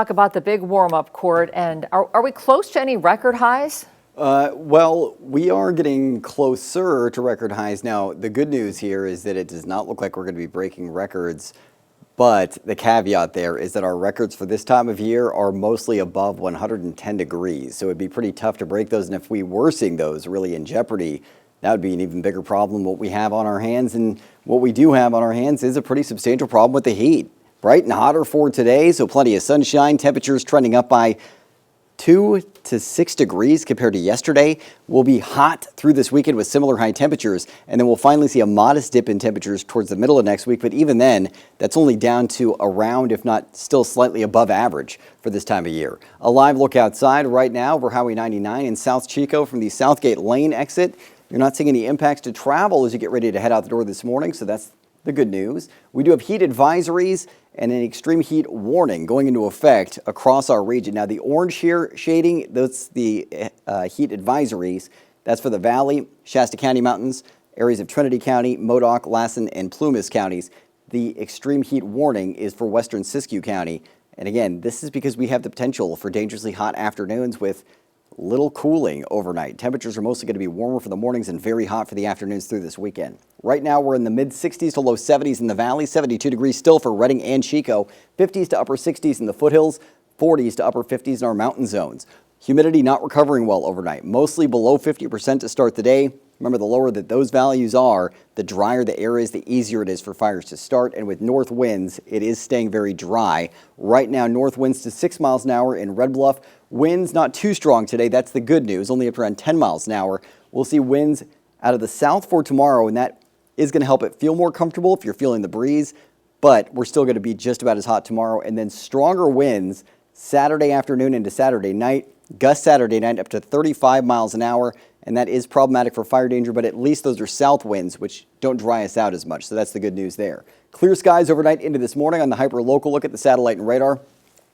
Talk about the big warm-up, Court, and are we close to any record highs? Well, we are getting closer to record highs. Now, the good news here is that it does not look like we're going to be breaking records, but the caveat there is that our records for this time of year are mostly above 110 degrees, so it'd be pretty tough to break those, and if we were seeing those really in jeopardy, that would be an even bigger problem. What we have on our hands, and what we do have on our hands, is a pretty substantial problem with the heat. Bright and hotter for today, so plenty of sunshine, temperatures trending up by 2 to 6 degrees compared to yesterday. We'll be hot through this weekend with similar high temperatures, and then we'll finally see a modest dip in temperatures towards the middle of next week. But even then, that's only down to around, if not still slightly above average for this time of year. A live look outside right now over Highway 99 in South Chico from the Southgate Lane exit. You're not seeing any impacts to travel as you get ready to head out the door this morning, so that's the good news. We do have heat advisories and an extreme heat warning going into effect across our region. Now, the orange here shading, that's the heat advisories. That's for the Valley, Shasta County Mountains, areas of Trinity County, Modoc, Lassen, and Plumas counties. The extreme heat warning is for western Siskiyou County. And again, this is because we have the potential for dangerously hot afternoons with little cooling overnight. Temperatures are mostly going to be warmer for the mornings and very hot for the afternoons through this weekend. Right now, we're in the mid-60s to low 70s in the Valley, 72 degrees still for Redding and Chico, 50s to upper 60s in the foothills, 40s to upper 50s in our mountain zones. Humidity not recovering well overnight, mostly below 50% to start the day. Remember, the lower that those values are, the drier the air is, the easier it is for fires to start. And with north winds, it is staying very dry. Right now, north winds to 6 miles an hour in Red Bluff. Winds not too strong today. That's the good news, only up to around 10 miles an hour. We'll see winds out of the south for tomorrow, and that is going to help it feel more comfortable if you're feeling the breeze. But we're still going to be just about as hot tomorrow. And then stronger winds Saturday afternoon into Saturday night. Gusts Saturday night up to 35 miles an hour, and that is problematic for fire danger, but at least those are south winds, which don't dry us out as much, so that's the good news there. Clear skies overnight into this morning on the hyper-local look at the satellite and radar.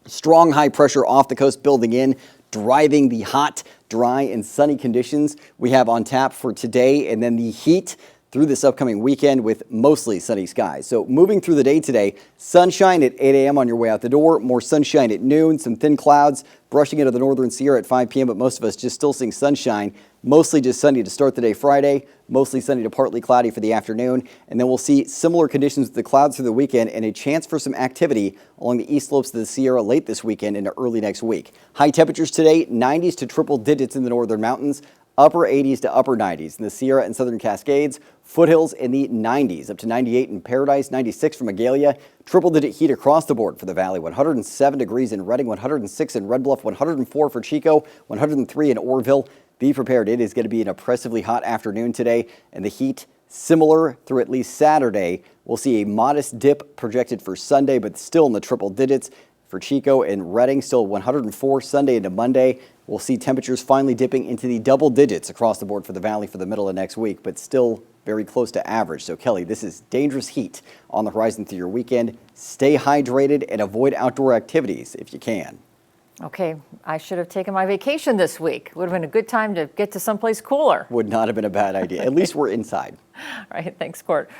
Strong high pressure off the coast building in, driving the hot, dry, and sunny conditions we have on tap for today, and then the heat through this upcoming weekend with mostly sunny skies. So moving through the day today, sunshine at 8 a.m. on your way out the door, more sunshine at noon, some thin clouds brushing into the northern Sierra at 5 p.m., but most of us just still seeing sunshine. Mostly just sunny to start the day Friday, mostly sunny to partly cloudy for the afternoon, and then we'll see similar conditions with the clouds through the weekend and a chance for some activity along the east slopes of the Sierra late this weekend into early next week. High temperatures today, 90s to triple digits in the northern mountains, upper 80s to upper 90s in the Sierra and Southern Cascades, foothills in the 90s, up to 98 in Paradise, 96 for Magalia, triple-digit heat across the board for the Valley, 107 degrees in Redding, 106 in Red Bluff, 104 for Chico, 103 in Orville. Be prepared, it is going to be an oppressively hot afternoon today, and the heat similar through at least Saturday. We'll see a modest dip projected for Sunday, but still in the triple digits. For Chico and Redding, still 104 Sunday into Monday. We'll see temperatures finally dipping into the double digits across the board for the Valley for the middle of next week, but still very close to average. So, Kelly, this is dangerous heat on the horizon through your weekend. Stay hydrated and avoid outdoor activities if you can. Okay, I should have taken my vacation this week. Would have been a good time to get to someplace cooler. Would not have been a bad idea. At least we're inside. All right, thanks, Court.